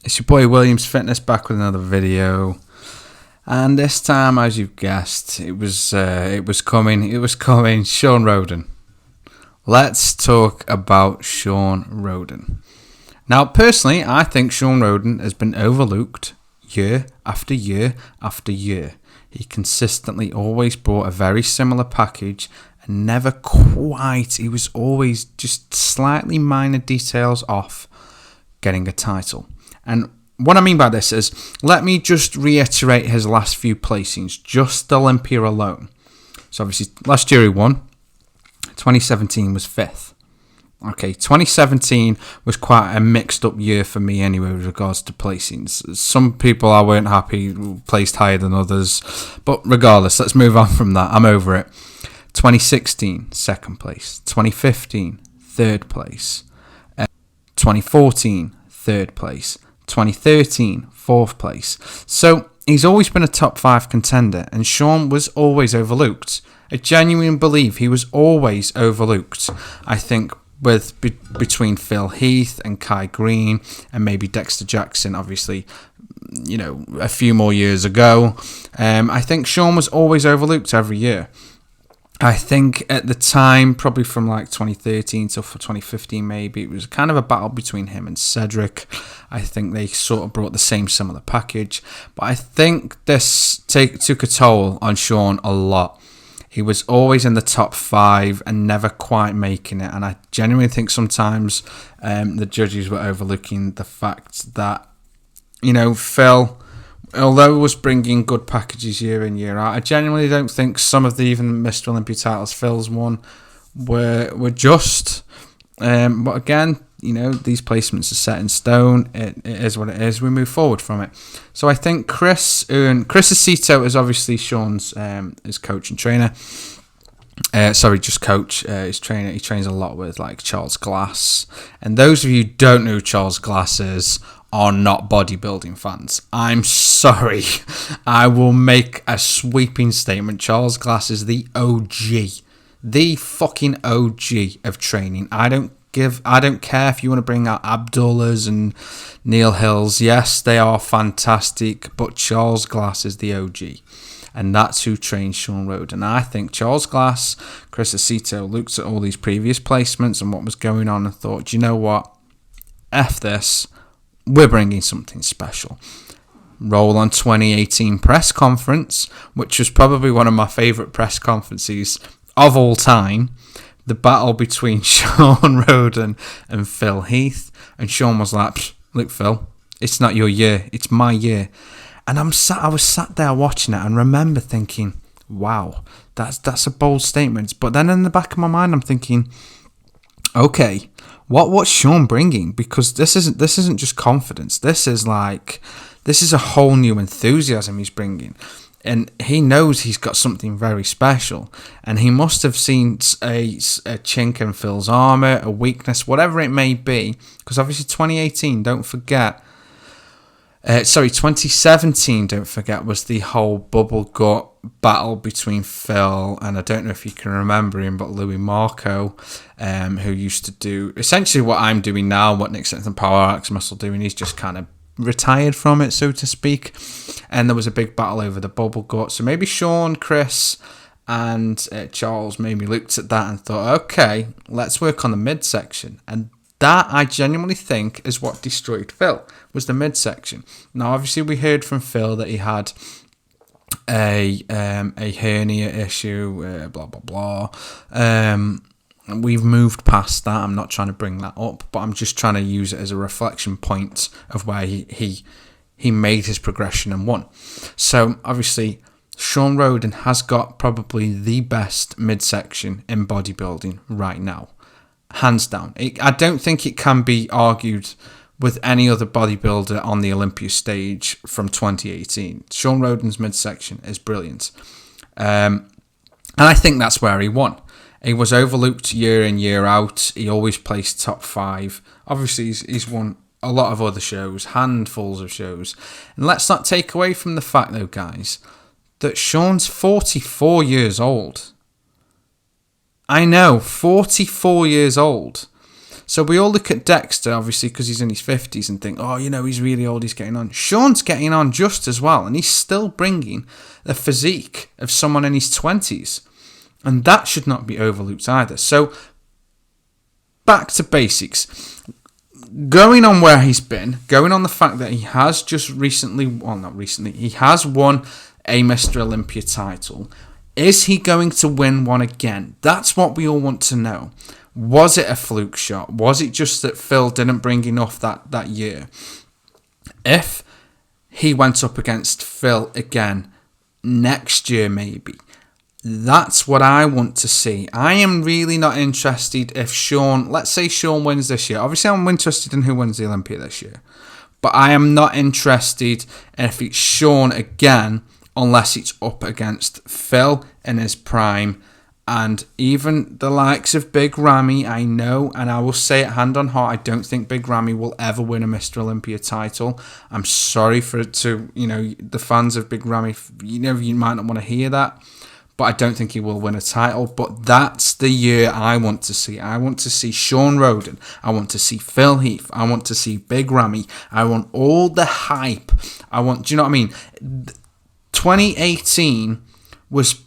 It's your boy Williams Fitness back with another video, and this time, as you've guessed, it was coming. Shawn Rhoden. Let's talk about Shawn Rhoden. Now, personally, I think Shawn Rhoden has been overlooked year after year after year. He consistently always brought a very similar package and never quite. He was always just slightly minor details off getting a title. And what I mean by this is, let me just reiterate his last few placings, just Olympia alone. So obviously, last year he won. 2017 was 5th. Okay, 2017 was quite a mixed up year for me anyway with regards to placings. Some people I weren't happy placed higher than others. But regardless, let's move on from that. I'm over it. 2016, 2nd place. 2015, 3rd place. 2014, 3rd place. 2013, 4th place. So he's always been a top 5 contender, and Shawn was always overlooked. I genuinely believe he was always overlooked. I think between Phil Heath and Kai Green and maybe Dexter Jackson, obviously, a few more years ago, I think Shawn was always overlooked every year. I think at the time, probably from like 2013 till 2015 maybe, it was kind of a battle between him and Cedric. I think they sort of brought the same similar package. But I think this took a toll on Shawn a lot. He was always in the top 5 and never quite making it. And I genuinely think sometimes the judges were overlooking the fact that, Phil, although he was bringing good packages year in, year out, I genuinely don't think some of the even Mr. Olympia titles Phil's won were just. But again, these placements are set in stone. It is what it is. We move forward from it. So I think Chris Aceto is obviously Shawn's his coach and trainer. Just coach. His trainer. He trains a lot with like Charles Glass. And those of you who don't know who Charles Glass is are not bodybuilding fans. I'm sorry. I will make a sweeping statement. Charles Glass is the OG. The fucking OG of training. I don't care if you want to bring out Abdullahs and Neil Hills. Yes, they are fantastic, but Charles Glass is the OG. And that's who trains Shawn Rhoden. And I think Charles Glass, Chris Aceto looked at all these previous placements and what was going on and thought, you know what? F this. We're bringing something special. Roll on 2018 press conference, which was probably one of my favourite press conferences of all time. The battle between Shawn Rhoden and Phil Heath. And Shawn was like, look, Phil, it's not your year, it's my year. And I was sat there watching it and remember thinking, wow, that's a bold statement. But then in the back of my mind, I'm thinking, okay, what's Shawn bringing? Because this isn't just confidence. This is a whole new enthusiasm he's bringing. And he knows he's got something very special. And he must have seen a chink in Phil's armour, a weakness, whatever it may be. Because obviously 2018, don't forget. 2017, don't forget, was the whole bubble gut battle between Phil and, I don't know if you can remember him, but Louis Marco, who used to do essentially what I'm doing now, what Nick Sexton Power Axe Muscle doing. He's just kind of retired from it, so to speak. And there was a big battle over the bubble gut. So maybe Shawn, Chris, and Charles maybe looked at that and thought, okay, let's work on the midsection. And that, I genuinely think, is what destroyed Phil, was the midsection. Now, obviously, we heard from Phil that he had a hernia issue, blah, blah, blah. We've moved past that. I'm not trying to bring that up, but I'm just trying to use it as a reflection point of where he made his progression and won. So, obviously, Shawn Rhoden has got probably the best midsection in bodybuilding right now. Hands down. I don't think it can be argued with any other bodybuilder on the Olympia stage from 2018. Shawn Rhoden's midsection is brilliant. And I think that's where he won. He was overlooked year in, year out. He always placed top 5. Obviously, he's won a lot of other shows, handfuls of shows. And let's not take away from the fact, though, guys, that Shawn's 44 years old. I know, 44 years old. So we all look at Dexter, obviously, because he's in his 50s and think, oh, he's really old, he's getting on. Shawn's getting on just as well, and he's still bringing the physique of someone in his 20s. And that should not be overlooked either. So, back to basics. Going on where he's been, going on the fact that he has just recently, well, not recently, he has won a Mr. Olympia title. Is he going to win one again? That's what we all want to know. Was it a fluke shot? Was it just that Phil didn't bring enough that year? If he went up against Phil again next year, maybe, that's what I want to see. I am really not interested if Shawn, let's say Shawn wins this year. Obviously, I'm interested in who wins the Olympia this year. But I am not interested if it's Shawn again, unless it's up against Phil in his prime. And even the likes of Big Ramy, I know, and I will say it hand on heart, I don't think Big Ramy will ever win a Mr. Olympia title. I'm sorry for it to, the fans of Big Ramy, you might not want to hear that. But I don't think he will win a title. But that's the year I want to see. I want to see Shawn Rhoden. I want to see Phil Heath. I want to see Big Ramy. I want all the hype. Do you know what I mean? 2018 was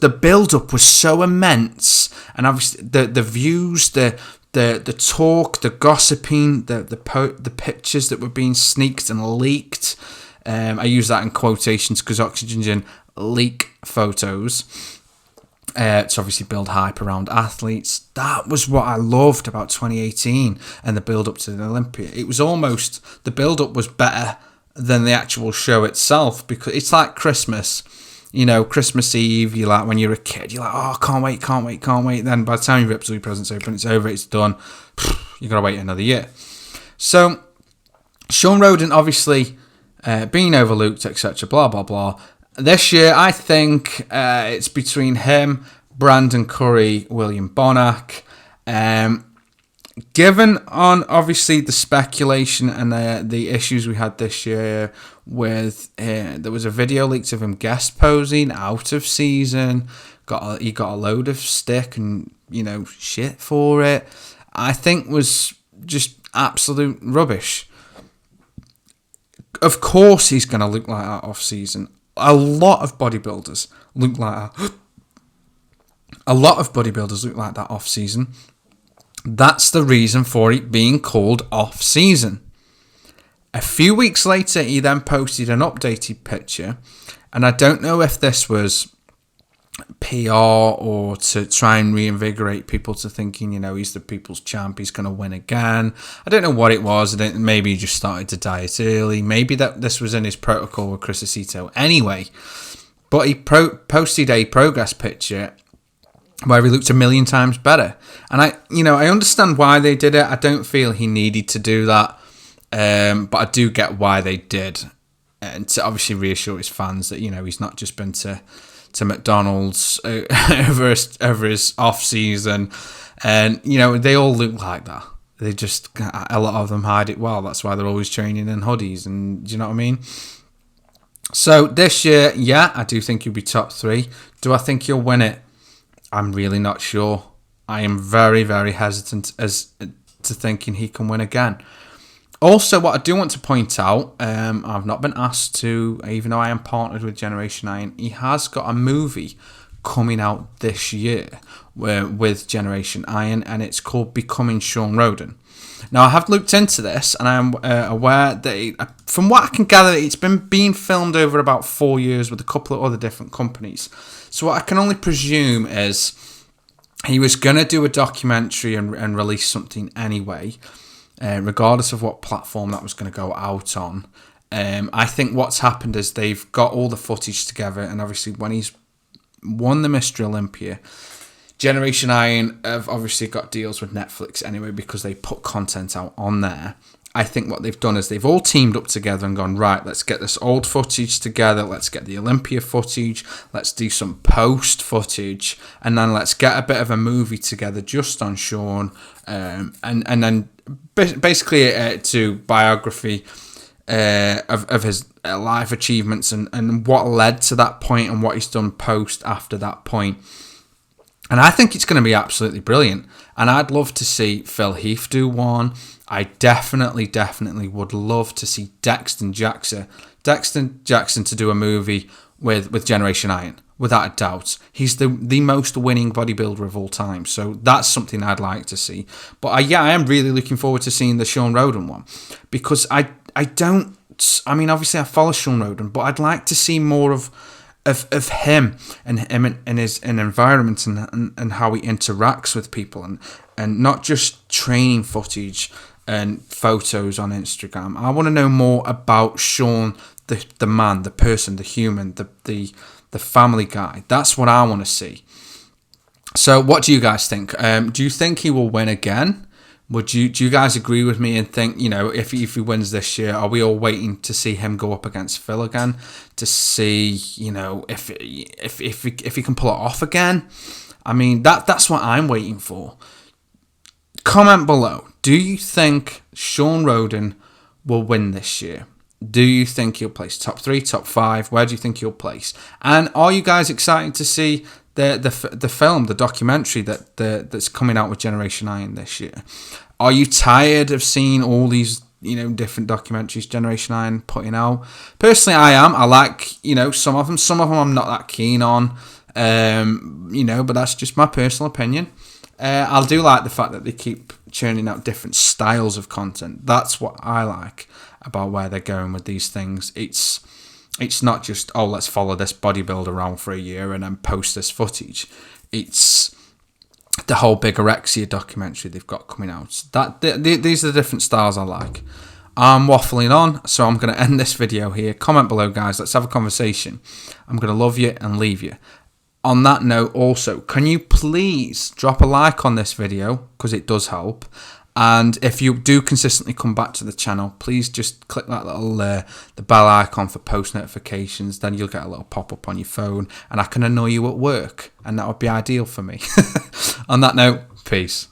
the build-up was so immense. And obviously the views, the talk, the gossiping, the pictures that were being sneaked and leaked. I use that in quotations because Oxygen leak photos to obviously build hype around athletes. That was what I loved about 2018 and the build-up to the Olympia. It was almost, the build-up was better than the actual show itself, because it's like Christmas. Christmas Eve, you're like, when you're a kid, you're like, oh, can't wait. Then by the time you rip all your presents open, it's over, it's done. You got to wait another year. So, Shawn Rhoden, obviously, being overlooked, etc., blah, blah, blah. This year, I think it's between him, Brandon Curry, William Bonac. Given on, obviously, the speculation and the issues we had this year with, there was a video leaked of him guest posing out of season. He got a load of stick and, shit for it. I think was just absolute rubbish. Of course he's going to look like that off season. A lot of bodybuilders look like that. A lot of bodybuilders look like that off season. That's the reason for it being called off season. A few weeks later, he then posted an updated picture, and I don't know if this was PR or to try and reinvigorate people to thinking, he's the people's champ, he's going to win again. I don't know what it was. Maybe he just started to diet early. Maybe that this was in his protocol with Chris Aceto. Anyway, but he posted a progress picture where he looked 1,000,000 times better. And I understand why they did it. I don't feel he needed to do that. But I do get why they did. And to obviously reassure his fans that, he's not just been to McDonald's over his off season, and they all look like that. They just, a lot of them hide it well. That's why they're always training in hoodies, and do you know what I mean? So this year, yeah, I do think he'll be top 3. Do I think he'll win it? I'm really not sure. I am very, very hesitant as to thinking he can win again. Also, what I do want to point out, I've not been asked to, even though I am partnered with Generation Iron, he has got a movie coming out this year with Generation Iron, and it's called Becoming Shawn Rhoden. Now, I have looked into this, and I am aware that, from what I can gather, it's been being filmed over about 4 years with a couple of other different companies. So what I can only presume is he was going to do a documentary and release something anyway, regardless of what platform that was going to go out on. I think what's happened is they've got all the footage together, and obviously when he's won the Mr. Olympia, Generation Iron have obviously got deals with Netflix anyway because they put content out on there. I think what they've done is they've all teamed up together and gone, right, let's get this old footage together, let's get the Olympia footage, let's do some post footage, and then let's get a bit of a movie together just on Shawn, and then basically to biography of his life achievements and what led to that point and what he's done post after that point. And I think it's going to be absolutely brilliant. And I'd love to see Phil Heath do one. I definitely would love to see Dexter Jackson to do a movie with Generation Iron, without a doubt. He's the most winning bodybuilder of all time. So that's something I'd like to see. But I am really looking forward to seeing the Shawn Rhoden one. Because I mean, obviously I follow Shawn Rhoden, but I'd like to see more of him and his environment and how he interacts with people, and not just training footage and photos on Instagram. I want to know more about Shawn, the man, the person, the human, the family guy. That's what I want to see. So what do you guys think? Do you think he will win again? Do you guys agree with me and think, if he wins this year, are we all waiting to see him go up against Phil again to see, if he can pull it off again? I mean, that's what I'm waiting for. Comment below. Do you think Shawn Rhoden will win this year? Do you think he'll place top 3, top 5? Where do you think he'll place? And are you guys excited to see the film, the documentary that's coming out with Generation Iron this year? Are you tired of seeing all these different documentaries Generation Iron putting out? Personally, I am. I like some of them. Some of them I'm not that keen on. But that's just my personal opinion. I do like the fact that they keep churning out different styles of content. That's what I like about where they're going with these things. It's not just, let's follow this bodybuilder around for a year and then post this footage. It's the whole bigorexia documentary they've got coming out. These are the different styles I like. I'm waffling on, so I'm going to end this video here. Comment below, guys. Let's have a conversation. I'm going to love you and leave you. On that note, also, can you please drop a like on this video, because it does help. And if you do consistently come back to the channel, please just click that little the bell icon for post notifications. Then you'll get a little pop-up on your phone, and I can annoy you at work, and that would be ideal for me. On that note, peace.